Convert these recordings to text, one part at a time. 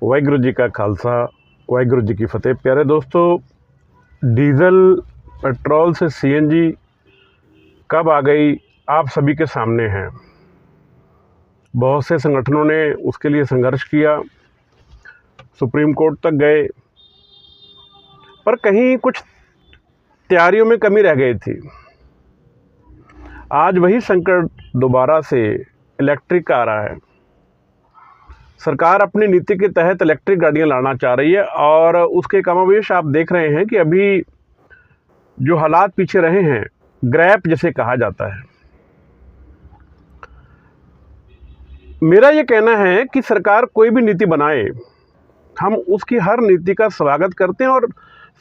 वाहिगुरू जी का खालसा, वाहिगुरू जी की फतेह। प्यारे दोस्तों, डीज़ल पेट्रोल से सीएनजी कब आ गई, आप सभी के सामने है। बहुत से संगठनों ने उसके लिए संघर्ष किया, सुप्रीम कोर्ट तक गए, पर कहीं कुछ तैयारियों में कमी रह गई थी। आज वही संकट दोबारा से इलेक्ट्रिक आ रहा है। सरकार अपनी नीति के तहत इलेक्ट्रिक गाड़ियां लाना चाह रही है और उसके कमोवेश आप देख रहे हैं कि अभी जो हालात पीछे रहे हैं, ग्रैप जिसे कहा जाता है। मेरा ये कहना है कि सरकार कोई भी नीति बनाए, हम उसकी हर नीति का स्वागत करते हैं और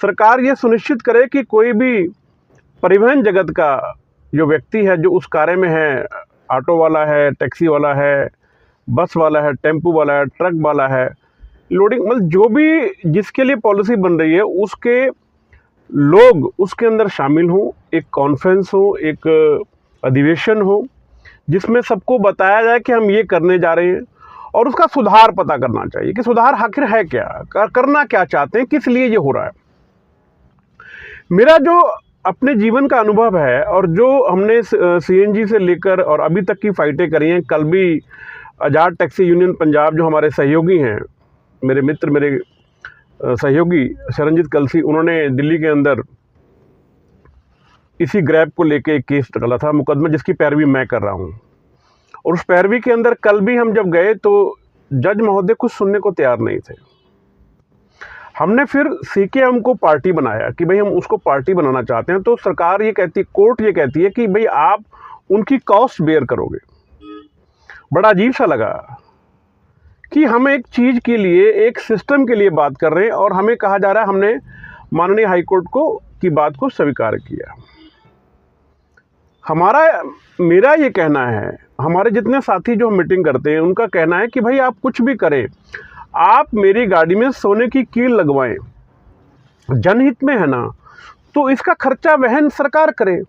सरकार ये सुनिश्चित करे कि कोई भी परिवहन जगत का जो व्यक्ति है, जो उस कार्य में है, ऑटो वाला है, टैक्सी वाला है, बस वाला है, टेम्पू वाला है, ट्रक वाला है, लोडिंग, मतलब जो भी जिसके लिए पॉलिसी बन रही है उसके लोग उसके अंदर शामिल हों। एक कॉन्फ्रेंस हो, एक अधिवेशन हो जिसमें सबको बताया जाए कि हम ये करने जा रहे हैं और उसका सुधार पता करना चाहिए कि सुधार आखिर है क्या, करना क्या चाहते हैं, किस लिए ये हो रहा है। मेरा जो अपने जीवन का अनुभव है और जो हमने सीएनजी से लेकर और अभी तक की फाइटें करी हैं, कल भी आज़ाद टैक्सी यूनियन पंजाब जो हमारे सहयोगी हैं, मेरे मित्र, मेरे सहयोगी शरणजीत कलसी, उन्होंने दिल्ली के अंदर इसी ग्रैब को लेके एक केस डाला था, मुकदमा जिसकी पैरवी मैं कर रहा हूँ। और उस पैरवी के अंदर कल भी हम जब गए तो जज महोदय कुछ सुनने को तैयार नहीं थे। हमने फिर सीकेएम को पार्टी बनाया कि भाई हम उसको पार्टी बनाना चाहते हैं, तो सरकार ये कहती, कोर्ट ये कहती है कि भाई आप उनकी कॉस्ट बेयर करोगे। बड़ा अजीब सा लगा कि हम एक चीज़ के लिए, एक सिस्टम के लिए बात कर रहे हैं और हमें कहा जा रहा है हमने माननीय हाईकोर्ट को की बात को स्वीकार किया। मेरा ये कहना है, हमारे जितने साथी जो मीटिंग करते हैं उनका कहना है कि भाई आप कुछ भी करें, आप मेरी गाड़ी में सोने की कील लगवाएं, जनहित में है ना, तो इसका खर्चा वहन सरकार करे।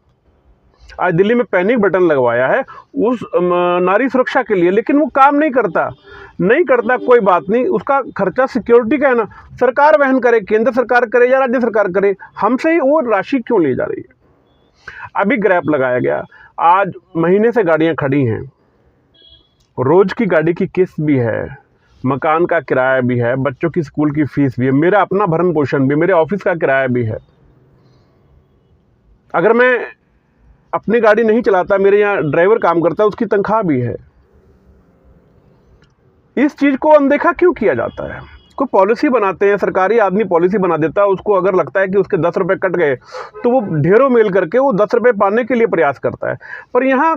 आज दिल्ली में पैनिक बटन लगवाया है उस नारी सुरक्षा के लिए, लेकिन वो काम नहीं करता, कोई बात नहीं, उसका खर्चा सिक्योरिटी का है ना, सरकार वहन करे, केंद्र सरकार करे या राज्य सरकार करे, हमसे ही वो राशि क्यों ली जा रही है। अभी ग्रैप लगाया गया, आज महीने से गाड़ियां खड़ी हैं, रोज की गाड़ी की किस्त भी है, मकान का किराया भी है, बच्चों की स्कूल की फीस भी है, मेरा अपना भरण पोषण भी, मेरे ऑफिस का किराया भी है। अगर मैं अपनी गाड़ी नहीं चलाता, मेरे यहाँ ड्राइवर काम करता है, उसकी तनख्वाह भी है। इस चीज को अनदेखा क्यों किया जाता है। कोई पॉलिसी बनाते हैं, सरकारी आदमी पॉलिसी बना देता है, उसको अगर लगता है कि उसके 10 रुपए कट गए तो वो ढेरों मेल करके वो 10 रुपए पाने के लिए प्रयास करता है, पर यहाँ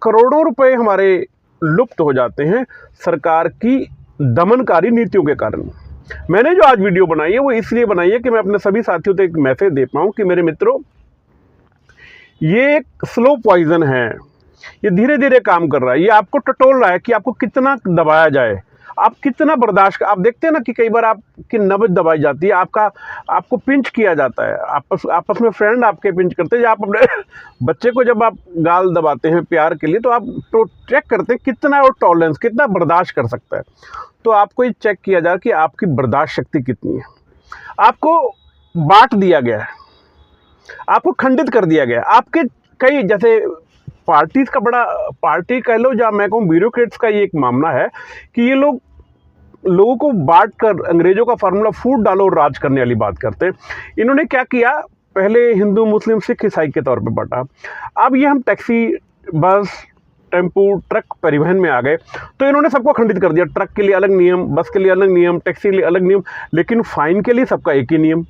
करोड़ों रुपए हमारे लुप्त हो जाते हैं सरकार की दमनकारी नीतियों के कारण। मैंने जो आज वीडियो बनाई है वो इसलिए बनाई है कि मैं अपने सभी साथियों को एक मैसेज दे पाऊँ कि मेरे मित्रों, ये एक स्लो पॉइजन है, ये धीरे धीरे काम कर रहा है, ये आपको टटोल रहा है कि आपको कितना दबाया जाए, आप कितना बर्दाश्त। आप देखते हैं ना कि कई बार आपकी नब्ज दबाई जाती है, आपको पिंच किया जाता है, आपस में फ्रेंड आपके पिंच करते हैं। आप अपने बच्चे को जब आप गाल दबाते हैं प्यार के लिए, तो आप तो चेक करते हैं कितना वो टॉलरेंस, कितना बर्दाश्त कर सकता है। तो आपको ये चेक किया जाए कि आपकी बर्दाश्त शक्ति कितनी है। आपको बांट दिया गया है, आपको खंडित कर दिया गया। आपके कई, जैसे पार्टीज का बड़ा, पार्टी कह लो या मैं कहूँ ब्यूरोक्रेट्स का ये एक मामला है कि ये लोगों को बांट कर, अंग्रेजों का फार्मूला फूट डालो और राज करने वाली बात करते हैं। इन्होंने क्या किया, पहले हिंदू, मुस्लिम, सिख, ईसाई के तौर पे बांटा। अब ये हम टैक्सी, बस, टेम्पू, ट्रक परिवहन में आ गए तो इन्होंने सबको खंडित कर दिया। ट्रक के लिए अलग नियम, बस के लिए अलग नियम, टैक्सी के लिए अलग नियम, लेकिन फाइन के लिए सबका एक ही नियम।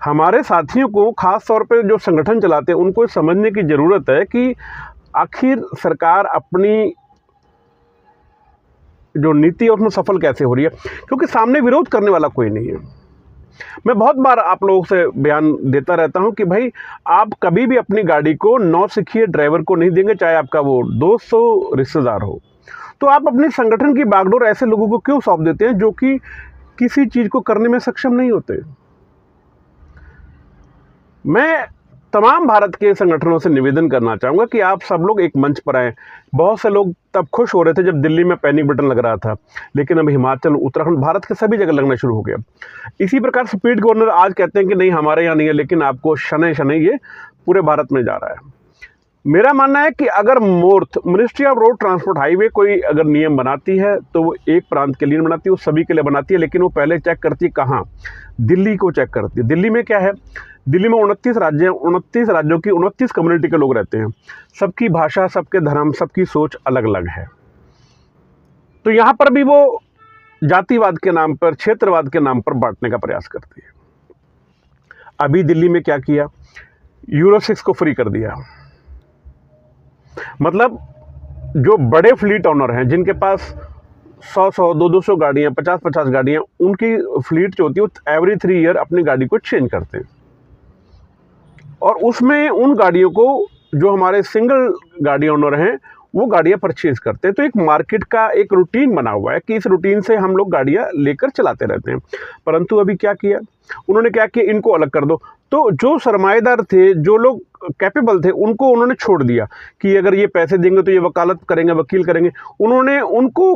हमारे साथियों को, खास तौर पे जो संगठन चलाते हैं, उनको समझने की ज़रूरत है कि आखिर सरकार अपनी जो नीति है उसमें सफल कैसे हो रही है, क्योंकि सामने विरोध करने वाला कोई नहीं है। मैं बहुत बार आप लोगों से बयान देता रहता हूं कि भाई आप कभी भी अपनी गाड़ी को नौसिखिए ड्राइवर को नहीं देंगे, चाहे आपका वो दोस्त हो, रिश्तेदार हो। तो आप अपने संगठन की बागडोर ऐसे लोगों को क्यों सौंप देते हैं जो कि किसी चीज़ को करने में सक्षम नहीं होते। मैं तमाम भारत के संगठनों से निवेदन करना चाहूँगा कि आप सब लोग एक मंच पर आएँ। बहुत से लोग तब खुश हो रहे थे जब दिल्ली में पैनिक बटन लग रहा था, लेकिन अब हिमाचल, उत्तराखंड, भारत के सभी जगह लगना शुरू हो गया। इसी प्रकार स्पीड गवर्नर आज कहते हैं कि नहीं हमारे यहाँ नहीं है, लेकिन आपको शनै शनै ये पूरे भारत में जा रहा है। मेरा मानना है कि अगर ministry of road transport highway कोई अगर नियम बनाती है तो वो एक प्रांत के लिए नहीं बनाती, वो सभी के लिए बनाती है, लेकिन वो पहले चेक करती है कहाँ? दिल्ली को चेक करती है। दिल्ली में क्या है? दिल्ली में 29 राज्यों की 29 कम्युनिटी के लोग रहते हैं। सबकी भाषा, सबके धर्म, सबकी सोच अलग अलग है। तो यहाँ पर भी वो जातिवाद के नाम पर, क्षेत्रवाद के नाम पर बांटने का प्रयास करती है। अभी दिल्ली में क्या किया? यूरो 6 को फ्री कर दिया। मतलब जो बड़े फ्लीट ऑनर हैं, जिनके पास 100 200 गाड़ियाँ, 50 गाड़ियाँ, उनकी फ्लीट जो होती है वो एवरी 3 ईयर अपनी गाड़ी को चेंज करते हैं। और उसमें उन गाड़ियों को जो हमारे सिंगल गाड़ी ओनर हैं वो गाड़ियाँ परचेज करते हैं। तो एक मार्केट का एक रूटीन बना हुआ है कि इस रूटीन से हम लोग गाड़ियाँ लेकर चलाते रहते हैं। परंतु अभी क्या किया उन्होंने? क्या किया? इनको अलग कर दो। तो जो सरमाएदार थे, जो लोग कैपेबल थे, उनको उन्होंने छोड़ दिया कि अगर ये पैसे देंगे तो ये वकालत करेंगे, वकील करेंगे। उन्होंने उनको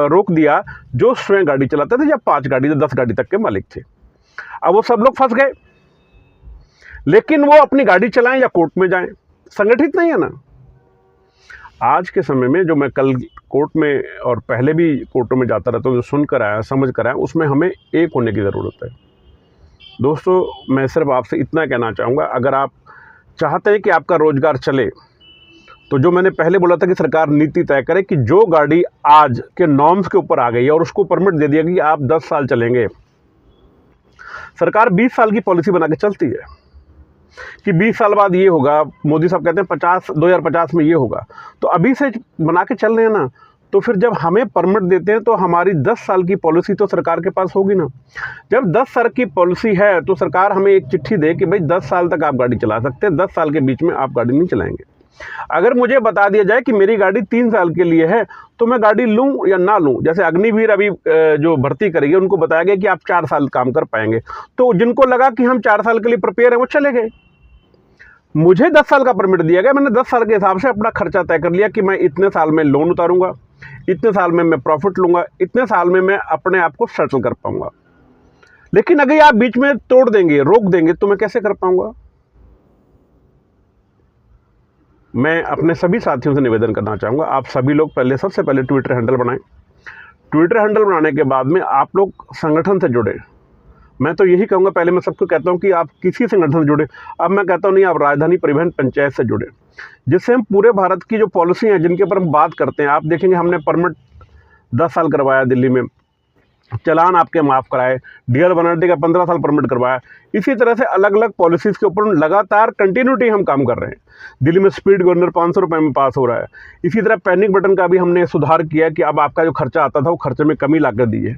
रोक दिया जो स्वयं गाड़ी चलाते थे, या 5 गाड़ी या 10 गाड़ी तक के मालिक थे। अब वो सब लोग फंस गए, लेकिन वो अपनी गाड़ी चलाएं या कोर्ट में जाएं, संगठित नहीं है ना। आज के समय में जो मैं कल कोर्ट में और पहले भी कोर्टों में जाता रहता हूँ, जो सुनकर आया, समझ कर आया, उसमें हमें एक होने की ज़रूरत है। दोस्तों, मैं सिर्फ आपसे इतना कहना चाहूँगा, अगर आप चाहते हैं कि आपका रोजगार चले, तो जो मैंने पहले बोला था कि सरकार नीति तय करे कि जो गाड़ी आज के नॉर्म्स के ऊपर आ गई है और उसको परमिट दे दिया कि आप 10 साल चलेंगे, सरकार 20 साल की पॉलिसी बना के चलती है कि 20 साल बाद ये होगा। मोदी साहब कहते हैं 2050 में ये होगा। तो अभी से बना के चल रहे हैं ना, तो फिर जब हमें परमिट देते हैं तो हमारी 10 साल की पॉलिसी तो सरकार के पास होगी ना। जब 10 साल की पॉलिसी है तो सरकार हमें एक चिट्ठी दे कि भाई 10 साल तक आप गाड़ी चला सकते हैं, 10 साल के बीच में आप गाड़ी नहीं चलाएंगे। अगर मुझे बता दिया जाए कि मेरी गाड़ी 3 साल के लिए है, तो मैं गाड़ी लूँ या ना लूँ। जैसे अग्निवीर अभी जो भर्ती करेंगे, उनको बताया गया कि आप 4 साल काम कर पाएंगे, तो जिनको लगा कि हम 4 साल के लिए प्रिपेयर हैं वो चले गए। मुझे 10 साल का परमिट दिया गया, मैंने 10 साल के हिसाब से अपना खर्चा तय कर लिया कि मैं इतने साल में लोन उतारूंगा, इतने साल में मैं प्रॉफिट लूंगा, इतने साल में मैं अपने आप को सेटल कर पाऊंगा। लेकिन अगर आप बीच में तोड़ देंगे, रोक देंगे, तो मैं कैसे कर पाऊंगा? मैं अपने सभी साथियों से निवेदन करना चाहूँगा, आप सभी लोग सबसे पहले ट्विटर हैंडल बनाएं। ट्विटर हैंडल बनाने के बाद में आप लोग संगठन से जुड़े। मैं तो यही कहूँगा, पहले मैं सबको कहता हूँ कि आप किसी संगठन से जुड़े। अब मैं कहता हूँ नहीं, आप राजधानी परिवहन पंचायत से जुड़े, जिससे हम पूरे भारत की जो पॉलिसी है जिनके ऊपर हम बात करते हैं, आप देखेंगे हमने परमिट 10 साल करवाया दिल्ली में, चलान आपके माफ़ कराए, डीएल बनर्टी का 15 साल परमिट करवाया। इसी तरह से अलग अलग पॉलिसीज़ के ऊपर लगातार कंटिन्यूटी हम काम कर रहे हैं। दिल्ली में स्पीड गवर्नर 500 रुपये में पास हो रहा है। इसी तरह पैनिक बटन का भी हमने सुधार किया कि अब आपका जो खर्चा आता था वो खर्चे में कमी ला कर दी है।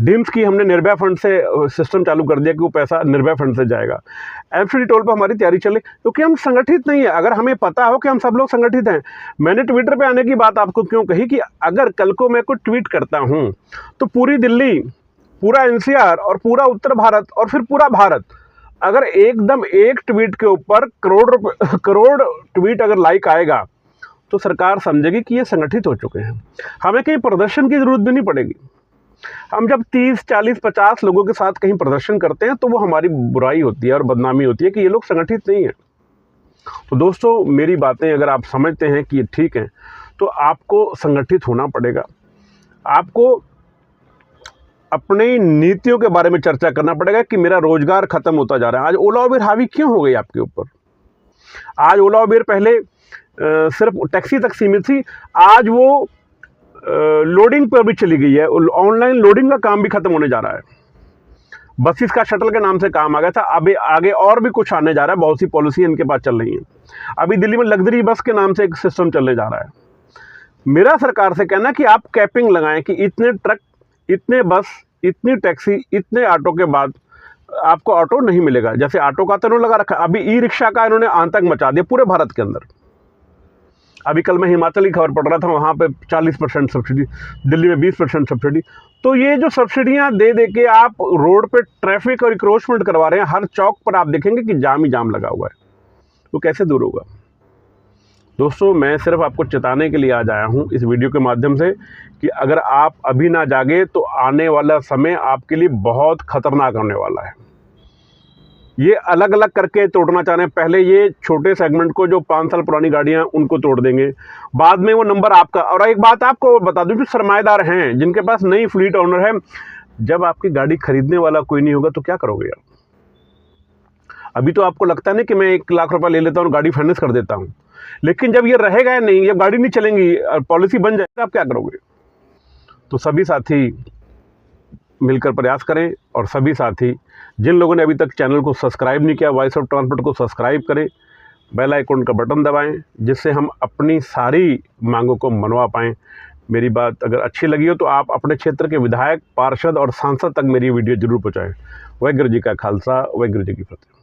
डिम्स की हमने निर्भया फंड से सिस्टम चालू कर दिया कि वो पैसा निर्भया फंड से जाएगा। एमसीडी टोल पर हमारी तैयारी चले, क्योंकि हम संगठित नहीं है। अगर हमें पता हो कि हम सब लोग संगठित हैं, मैंने ट्विटर पे आने की बात आपको क्यों कही कि अगर कल को मैं कोई ट्वीट करता हूं तो पूरी दिल्ली, पूरा एनसीआर और पूरा उत्तर भारत और फिर पूरा भारत अगर एकदम एक ट्वीट के ऊपर करोड़ ट्वीट अगर लाइक आएगा, तो सरकार समझेगी कि ये संगठित हो चुके हैं। हमें कहीं प्रदर्शन की जरूरत भी नहीं पड़ेगी। हम जब 30, 40, 50 लोगों के साथ कहीं प्रदर्शन करते हैं तो वो हमारी बुराई होती है और बदनामी होती है कि ये लोग संगठित नहीं है। तो दोस्तों, मेरी बातें अगर आप समझते हैं कि ये ठीक है, तो आपको संगठित होना पड़ेगा। आपको अपनी नीतियों के बारे में चर्चा करना पड़ेगा कि मेरा रोजगार खत्म होता जा रहा है। आज ओला उबेर हावी क्यों हो गई आपके ऊपर? आज ओला उबेर पहले सिर्फ टैक्सी तक सीमित थी, आज वो लोडिंग पर भी चली गई है। ऑनलाइन लोडिंग का काम भी खत्म होने जा रहा है। बसेस का शटल के नाम से काम आ गया था, अभी आगे और भी कुछ आने जा रहा है। बहुत सी पॉलिसी इनके पास चल रही है। अभी दिल्ली में लग्जरी बस के नाम से एक सिस्टम चलने जा रहा है। मेरा सरकार से कहना कि आप कैपिंग लगाएं कि इतने ट्रक, इतने बस, इतनी टैक्सी, इतने ऑटो के बाद आपको ऑटो नहीं मिलेगा। जैसे ऑटो का तो इन्होंने लगा रखा, अभी ई रिक्शा का इन्होंने आतंक मचा दिया पूरे भारत के अंदर। अभी कल मैं हिमाचल की खबर पढ़ रहा था, वहाँ पे 40% सब्सिडी, दिल्ली में 20% सब्सिडी। तो ये जो सब्सिडियाँ दे दे के आप रोड पे ट्रैफिक और इंक्रोचमेंट करवा रहे हैं, हर चौक पर आप देखेंगे कि जाम ही जाम लगा हुआ है, वो कैसे दूर होगा। दोस्तों, मैं सिर्फ आपको चेताने के लिए आज आया हूँ इस वीडियो के माध्यम से कि अगर आप अभी ना जागे तो आने वाला समय आपके लिए बहुत खतरनाक होने वाला है। ये अलग अलग करके तोड़ना चाह रहे हैं। पहले ये छोटे सेगमेंट को, जो 5 साल पुरानी गाड़ियां, उनको तोड़ देंगे, बाद में वो नंबर आपका। और एक बात आपको बता दूं, जो सरमाएदार हैं, जिनके पास नई फ्लीट ओनर है, जब आपकी गाड़ी खरीदने वाला कोई नहीं होगा तो क्या करोगे यार। अभी तो आपको लगता है ना कि मैं 1 लाख रुपए ले लेता हूँ, गाड़ी फाइनेंस कर देता हूँ, लेकिन जब ये रहेगा या नहीं, जब गाड़ी नहीं चलेंगी और पॉलिसी बन जाएगा, आप क्या करोगे। तो सभी साथी मिलकर प्रयास करें, और सभी साथी जिन लोगों ने अभी तक चैनल को सब्सक्राइब नहीं किया, वॉइस ऑफ ट्रांसपोर्ट को सब्सक्राइब करें, बेल आइकन का बटन दबाएं, जिससे हम अपनी सारी मांगों को मनवा पाएं। मेरी बात अगर अच्छी लगी हो तो आप अपने क्षेत्र के विधायक, पार्षद और सांसद तक मेरी वीडियो जरूर पहुंचाएं। वाहिगुरू जी का खालसा, वाहिगुरू जी की फतेह।